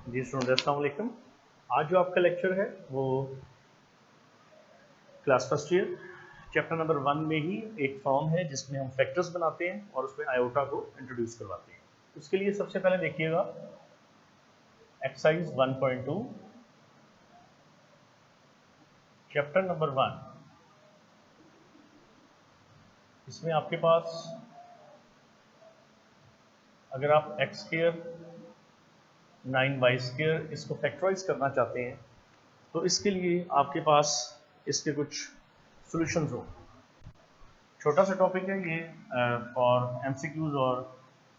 जी student, अस्सलाम वालेकुम। आज जो आपका लेक्चर है वो class first year chapter number 1 में ही एक फॉर्म है जिसमें हम फैक्टर्स बनाते हैं और उसमें आयोटा को इंट्रोड्यूस करवाते हैं। उसके लिए सबसे पहले देखिएगा एक्सरसाइज 1.2 चैप्टर नंबर 1। इसमें आपके पास अगर आप एक्स स्क्वायर 9y स्क्वायर इसको फैक्टराइज करना चाहते हैं तो इसके लिए आपके पास इसके कुछ सॉल्यूशंस हो। छोटा सा टॉपिक है ये और एमसीक्यूज और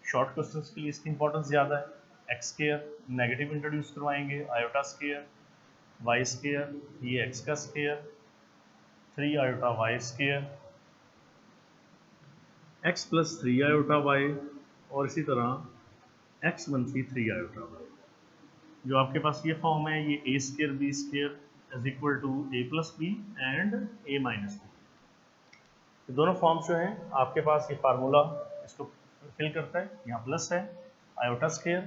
शॉर्ट क्वेश्चंस के लिए इसकी इंपॉर्टेंस ज़्यादा है। एक्स स्क्वायर नेगेटिव इंट्रोड्यूस करवाएंगे, आयोटा स्क्वायर, वाई स्क्वायर ये एक्स का square, 3 iota y square, x plus 3 iota y और इसी तरह एक्स मनफी 3 आयोटा वाई। जो आपके पास ये फॉर्म है ये A square B square is equal to A plus B and A minus B. तो दोनों फॉर्म्स जो हैं आपके पास ये फार्मूला इसको फिल करता है। यहाँ प्लस है आयोटा स्क्वायर,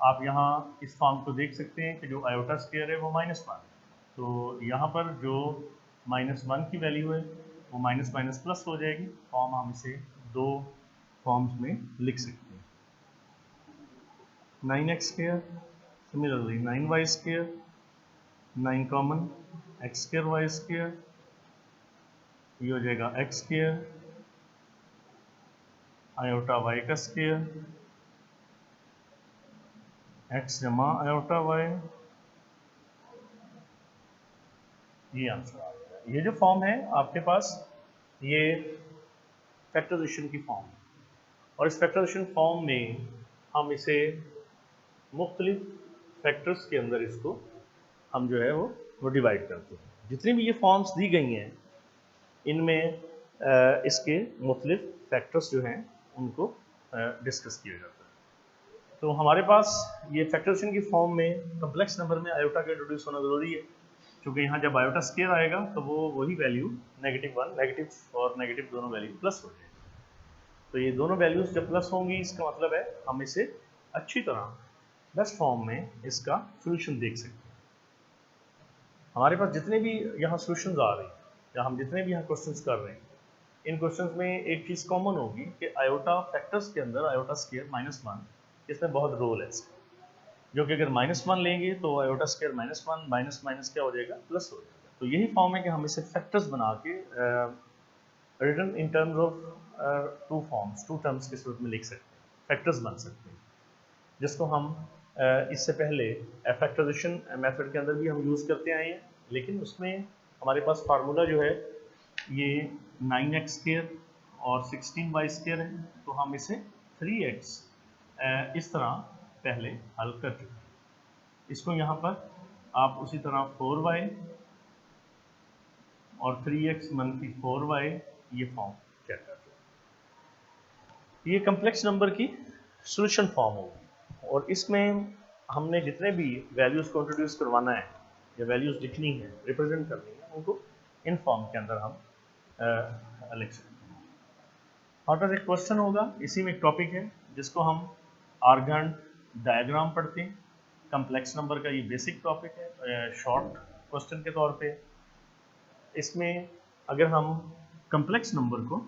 आप यहाँ इस फॉर्म को देख सकते हैं कि जो आयोटा स्क्वायर है वो -1 है, तो यहाँ पर जो -1 की वैल्यू है वो माइनस माइनस प्लस हो जाएगी। फॉर्म हम इसे दो फॉर्म्स में लिख सकते हैं, 9x square, similarly 9y square, 9 common x square y square, ये हो जाएगा एक्स स्क्वायर आयोटा वाई का स्क्वायर, एक्स जमा आयोटा वाई, ये आंसर आ गया। ये जो फॉर्म है आपके पास ये फैक्टराइजेशन की फॉर्म है और इस फैक्टराइजेशन फॉर्म में हम इसे मुख्तलिफ फैक्टर्स के अंदर इसको हम जो है वो डिवाइड करते हैं। जितनी भी ये फॉर्म्स दी गई हैं इनमें इसके मुख्तलिफ फैक्टर्स जो हैं उनको डिस्कस किया जाता है। तो हमारे पास ये फैक्टराइजेशन की फॉर्म में कम्प्लेक्स नंबर में आयोटा का इंट्रोड्यूस होना ज़रूरी है, क्योंकि यहाँ जब आयोटा स्क्वायर आएगा तो वो वही वैल्यू -1 नेगेटिव और नेगेटिव दोनों वैल्यू प्लस हो जाएगी। तो ये दोनों वैल्यूज जब प्लस होंगी इसका मतलब है हम इसे अच्छी तरह बेस्ट फॉर्म में इसका सोल्यूशन देख सकते हैं। हमारे पास जितने भी यहाँ सोल्यूशंस आ रहे हैं या हम जितने भी यहाँ क्वेश्चंस कर रहे हैं इन क्वेश्चंस में एक चीज़ कॉमन होगी कि आयोटा फैक्टर्स के अंदर आयोटा स्क्वायर -1 इसमें बहुत रोल है इसका, जो कि अगर -1 लेंगे तो आयोटा स्क्वायर -1 माइनस माइनस क्या हो जाएगा प्लस हो जाएगा। तो यही फॉर्म है कि हम इसे फैक्टर्स बना के written in terms of two terms के सूरत में लिख सकते हैं, फैक्टर्स बन सकते हैं, जिसको हम इससे पहले फैक्टराइजेशन मेथड के अंदर भी हम यूज़ करते आए हैं। लेकिन उसमें हमारे पास फार्मूला जो है ये 9x स्क्वायर और 16y स्क्वायर है, तो हम इसे 3x इस तरह पहले हल कर चुके हैं। इसको यहाँ पर आप उसी तरह 4y और 3x मनफी 4y ये फॉर्म चेक कर चुके हैं। ये कम्प्लेक्स नंबर की सोल्यूशन फॉर्म होगी और इसमें हमने जितने भी वैल्यूज़ को इंट्रोड्यूस करवाना है या वैल्यूज़ लिखनी है, रिप्रेजेंट करनी है, उनको इन फॉर्म के अंदर हम लिख सकते हैं। हमारे पास एक क्वेश्चन होगा, इसी में एक टॉपिक है जिसको हम आर्गन डायग्राम पढ़ते हैं। कम्प्लेक्स नंबर का ये बेसिक टॉपिक है शॉर्ट क्वेश्चन के तौर पे। इसमें अगर हम कम्प्लेक्स नंबर को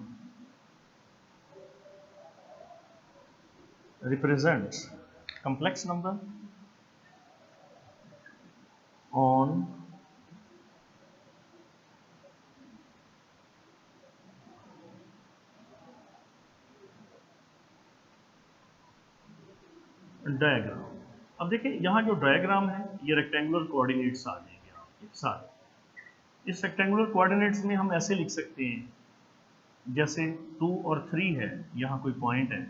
represents complex number on diagram. अब देखिए यहाँ जो डायग्राम है ये रेक्टेंगुलर कोऑर्डिनेट्स आ जाएंगे आपके साथ। इस रेक्टेंगुलर कोऑर्डिनेट्स में हम ऐसे लिख सकते हैं जैसे 2 और 3 है, यहाँ कोई पॉइंट है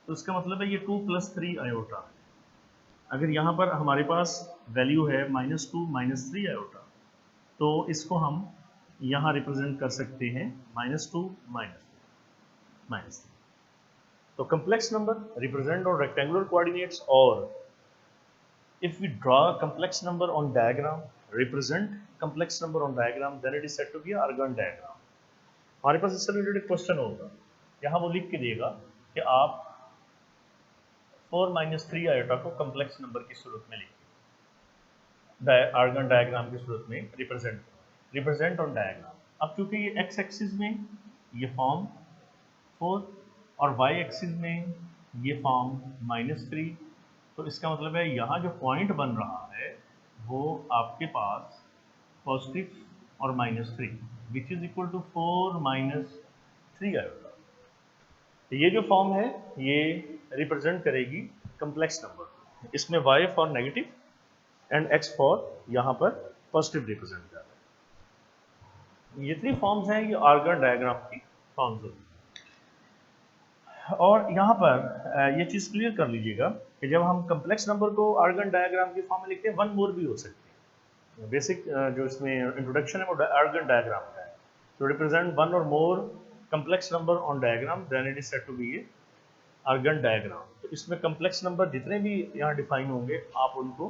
तो इसका मतलब है ये 2 + 3 आयोटा है। अगर यहाँ पर हमारे पास वैल्यू है -2 -3 आयोटा तो इसको हम यहाँ रिप्रेजेंट कर सकते हैं -2 -3। तो complex number represent on rectangular coordinates, or if we draw a complex number on diagram, represent complex number on diagram, then it is said to be Argand diagram। हमारे पास इससे रिलेटेड क्वेश्चन होगा, यहाँ वो लिख के देगा कि आप 4 माइनस 3 आयोटा को कम्प्लेक्स नंबर की सूरत में लिखिए, आर्गन डायग्राम की सूरत में रिप्रेजेंट ऑन डायग्राम। अब क्योंकि ये एक्स एक्सिस में ये फॉर्म 4 और वाई एक्सिस में ये फॉर्म -3, तो इसका मतलब है यहाँ जो पॉइंट बन रहा है वो आपके पास पॉजिटिव और -3 which is equal to 4 minus 3 iota. तो ये जो फॉर्म है ये रिप्रेजेंट करेगी कम्प्लेक्स नंबर। इसमें y for negative and x for यहाँ पर पॉजिटिव रिप्रेजेंट कर रहा है। ये 3 फॉर्म्स हैं, ये आर्गन डायग्राम की फॉर्म्स होती हैं। और यहाँ पर ये चीज़ क्लियर कर लीजिएगा कि जब हम कम्प्लेक्स नंबर को आर्गन डायग्राम की फॉर्म में लिखते हैं, वन मोर भी हो सकती है। बेसिक जो इसमें इंट्रोडक्शन है वो आर्गन डायग्राम का है। तो रिप्रेजेंट वन और मोर complex number on diagram then it is said to be a argand diagram। तो इसमें complex number जितने भी यहाँ डिफाइन होंगे आप उनको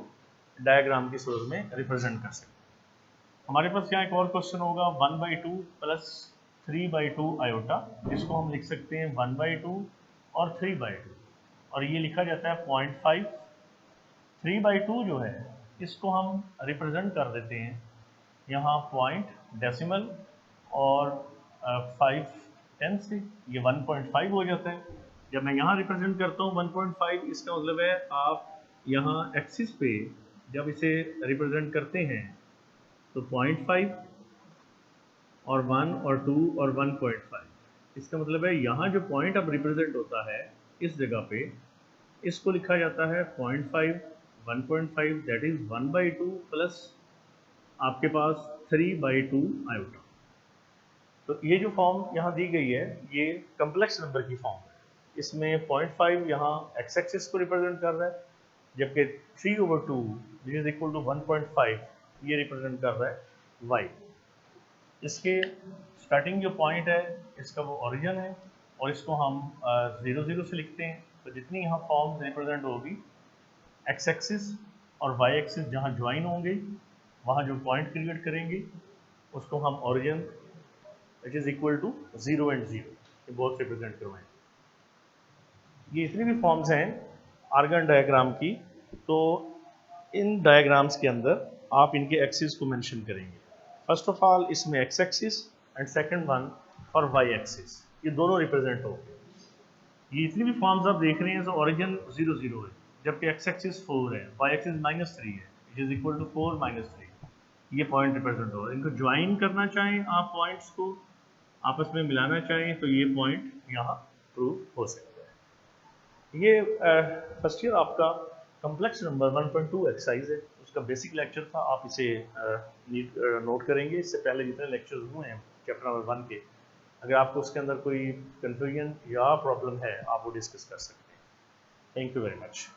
डायग्राम की सूरत में रिप्रेजेंट कर सकते हैं। हमारे पास यहाँ एक और क्वेश्चन होगा 1/2 प्लस 3/2 आयोटा, जिसको हम लिख सकते हैं 1/2 और 3/2, और ये लिखा जाता है 0.5। 3/2 जो है इसको हम रिप्रेजेंट कर देते हैं यहाँ पॉइंट डेसिमल और 5/10 से, ये 1.5 हो जाता है। जब मैं यहाँ रिप्रेजेंट करता हूँ 1.5, इसका मतलब है आप यहाँ एक्सिस पे जब इसे रिप्रेजेंट करते हैं तो 0.5 और 1 और 2 और 1.5, इसका मतलब है यहाँ जो पॉइंट अब रिप्रेजेंट होता है इस जगह पे, इसको लिखा जाता है 0.5 1.5 दैट इज 1/2 प्लस आपके पास 3/2 आयोटा। तो ये जो फॉर्म यहाँ दी गई है ये कम्प्लेक्स नंबर की फॉर्म है। इसमें 0.5 यहाँ एक्स एक्सिस को रिप्रेजेंट कर रहा है, जबकि 3/2 विच इज इक्वल टू 1.5 ये रिप्रेजेंट कर रहा है वाई। इसके स्टार्टिंग जो पॉइंट है इसका वो ओरिजिन है और इसको हम 0 से लिखते हैं। तो जितनी यहाँ फॉर्म्स रिप्रेजेंट होगी एक्स एक्सिस और वाई एक्सिस जहाँ ज्वाइन होंगे वहाँ जो पॉइंट क्रिएट करेंगे उसको हम origin it is equal to 0 and 0 ये बोथ रिप्रेजेंट करवाएंगे। ये इतनी भी फॉर्म्स हैं आर्गन डायग्राम की, तो इन डायग्राम्स के अंदर आप इनके एक्सिस को मेंशन करेंगे। फर्स्ट ऑफ ऑल इसमें x axis and second one for y axis, ये दोनों रिप्रेजेंट होंगे। ये इतनी भी फॉर्म्स आप देख रहे हैं तो ओरिजिन 0 है, जबकि एक्स एक्सिस 4 है, वाई एक्सिस -3 है, इट इज इक्वल टू 4 - 3, ये पॉइंट रिप्रेजेंट हो रहा है। इनको ज्वाइन करना चाहें आप पॉइंट्स को आपस में मिलाना चाहें तो ये पॉइंट यहाँ प्रूव हो सकता है। ये फर्स्ट ईयर आपका कम्प्लेक्स नंबर 1.2 एक्सरसाइज है, उसका बेसिक लेक्चर था, आप इसे नोट करेंगे। इससे पहले जितने लेक्चर्स हुए हैं चैप्टर नंबर 1 के, अगर आपको उसके अंदर कोई कन्फ्यूजन या प्रॉब्लम है आप वो डिस्कस कर सकते हैं। Thank you very much.